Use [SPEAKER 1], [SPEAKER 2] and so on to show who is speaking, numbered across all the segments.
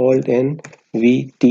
[SPEAKER 1] Alt+N+V+T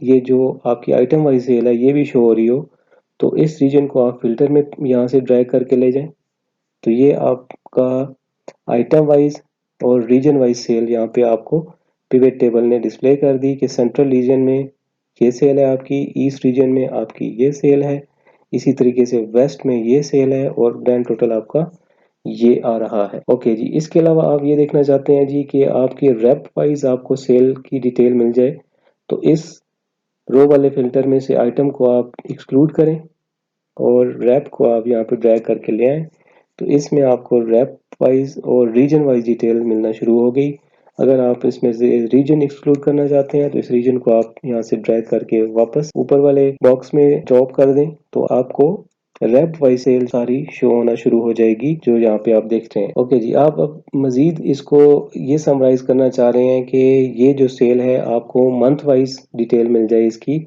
[SPEAKER 1] ये जो आपकी आइटम वाइज सेल है ये भी शो हो रही हो, तो इस रीजन को आप फिल्टर में यहाँ से ड्रैग करके ले जाएं। तो ये आपका आइटम वाइज और रीजन वाइज सेल यहाँ पे आपको पिवट टेबल ने डिस्प्ले कर दी कि सेंट्रल रीजन में ये सेल है आपकी, ईस्ट रीजन में आपकी ये सेल है, इसी तरीके से वेस्ट में ये सेल है और ग्रैंड टोटल आपका ये आ रहा है। ओके जी, इसके अलावा आप ये देखना चाहते हैं जी कि आपकी रेप वाइज आपको सेल की डिटेल मिल जाए, तो इस रो वाले फिल्टर में से आइटम को आप एक्सक्लूड करें और रैप को आप यहाँ पे ड्रैग करके ले आएँ। तो इसमें आपको रैप वाइज और रीजन वाइज डिटेल मिलना शुरू हो गई। अगर आप इसमें से रीजन एक्सक्लूड करना चाहते हैं तो इस रीजन को आप यहाँ से ड्रैग करके वापस ऊपर वाले बॉक्स में ड्रॉप कर दें, तो आपको रैप वाइज सेल सारी शो होना शुरू हो जाएगी जो यहाँ पे आप देख रहे हैं। ओके जी, आप अब मजीद इसको ये समराइज करना चाह रहे हैं कि ये जो सेल है आपको मंथ वाइज डिटेल मिल जाए इसकी,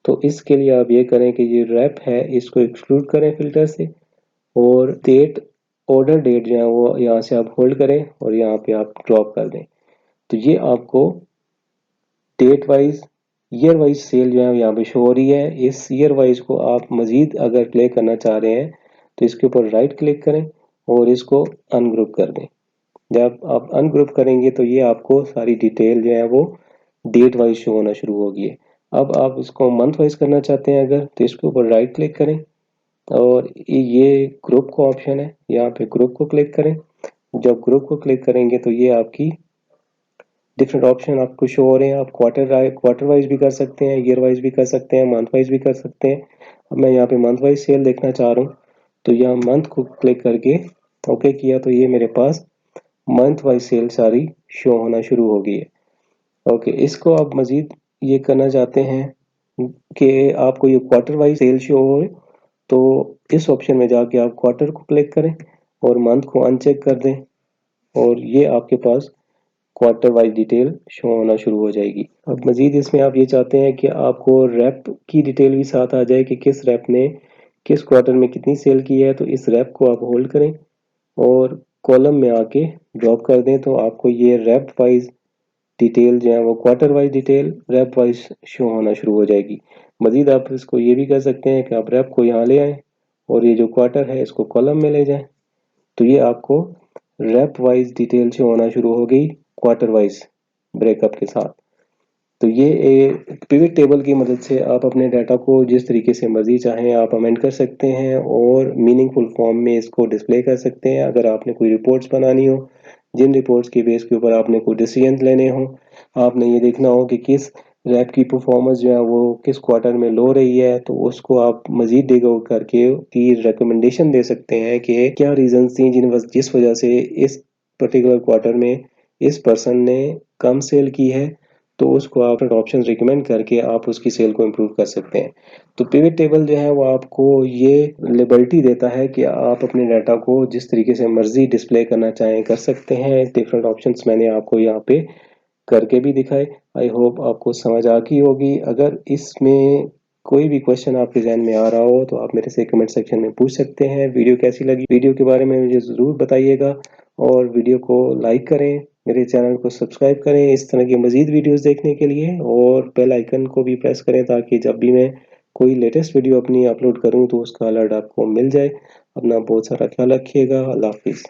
[SPEAKER 1] तो इसके लिए आप ये करें कि ये रैप है इसको एक्सक्लूड करें फिल्टर से और डेट, ऑर्डर डेट जो है वो यहाँ से आप होल्ड करें और यहाँ पे आप ड्रॉप कर दें। तो ये आपको date wise, year wise sale जो है यहाँ पे शो हो रही है। इस ईयर वाइज को आप मजीद अगर प्ले करना चाह रहे हैं तो इसके ऊपर राइट क्लिक करें और इसको अनग्रुप कर दें। जब आप अनग्रुप करेंगे तो ये आपको सारी डिटेल जो है वो डेट वाइज शो होना शुरू होगी। अब आप इसको मंथ वाइज करना चाहते हैं अगर, तो इसके ऊपर राइट क्लिक करें और ये ग्रुप का ऑप्शन है, यहाँ पे ग्रुप को क्लिक करें। जब ग्रुप को क्लिक करेंगे तो ये आपकी डिफरेंट ऑप्शन आपको शो हो रहे हैं। आप क्वार्टर वाइज भी कर सकते हैं, ईयर वाइज भी कर सकते हैं, मंथ वाइज भी कर सकते हैं। अब मैं यहाँ पे मंथ वाइज सेल देखना चाह रहा हूँ, तो यहाँ मंथ को क्लिक करके ओके किया तो ये मेरे पास मंथ वाइज सेल सारी शो होना शुरू हो गई है। ओके, इसको आप मजीद ये करना चाहते हैं कि आपको ये क्वार्टर वाइज सेल शो हो, तो इस ऑप्शन में जाके आप क्वार्टर को क्लिक करें और मंथ को अनचेक कर दें और ये आपके पास क्वार्टर वाइज डिटेल शो होना शुरू हो जाएगी। अब मजीद इसमें आप ये चाहते हैं कि आपको रैप की डिटेल भी साथ आ जाए कि किस रैप ने किस क्वार्टर में कितनी सेल की है, तो इस रैप को आप होल्ड करें और कॉलम में आके ड्रॉप कर दें, तो आपको ये रैप वाइज डिटेल जो है वो क्वार्टर वाइज डिटेल रैप वाइज शो होना शुरू हो जाएगी। मजीद आप इसको ये भी कर सकते हैं कि आप रैप को यहाँ ले आएँ और ये जो क्वार्टर है इसको कॉलम में ले जाएं, तो ये आपको रैप वाइज डिटेल शो होना शुरू हो गई क्वार्टर वाइज ब्रेकअप के साथ। तो ये पिवट टेबल की मदद से आप अपने डाटा को जिस तरीके से मर्जी चाहें आप अमेंड कर सकते हैं और मीनिंगफुल फॉर्म में इसको डिस्प्ले कर सकते हैं। अगर आपने कोई रिपोर्ट्स बनानी हो, जिन रिपोर्ट्स के बेस के ऊपर आपने कोई डिसीजन लेने हो, आपने ये देखना हो कि किस रैप की परफॉर्मेंस जो है वो किस क्वार्टर में लो रही है, तो उसको आप मजीद डिग आउट करके की रिकमेंडेशन दे सकते हैं कि क्या रीजन थी जिस वजह से इस पर्टिकुलर क्वार्टर में इस पर्सन ने कम सेल की है, तो उसको आप ऑप्शन रिकमेंड करके आप उसकी सेल को इम्प्रूव कर सकते हैं। तो पिवट टेबल जो है वो आपको ये लिबर्टी देता है कि आप अपने डाटा को जिस तरीके से मर्जी डिस्प्ले करना चाहें कर सकते हैं। डिफरेंट ऑप्शंस मैंने आपको यहाँ पे करके भी दिखाए। आई होप आपको समझ आ गई होगी। अगर इसमें कोई भी क्वेश्चन आपके जहन में आ रहा हो तो आप मेरे से कमेंट सेक्शन में पूछ सकते हैं। वीडियो कैसी लगी वीडियो के बारे में मुझे ज़रूर बताइएगा और वीडियो को लाइक करें, मेरे चैनल को सब्सक्राइब करें इस तरह की मज़ीद वीडियोस देखने के लिए और बेल आइकन को भी प्रेस करें ताकि जब भी मैं कोई लेटेस्ट वीडियो अपनी अपलोड करूं तो उसका अलर्ट आपको मिल जाए। अपना बहुत सारा ख्याल रखिएगा। अल्लाह हाफिज़।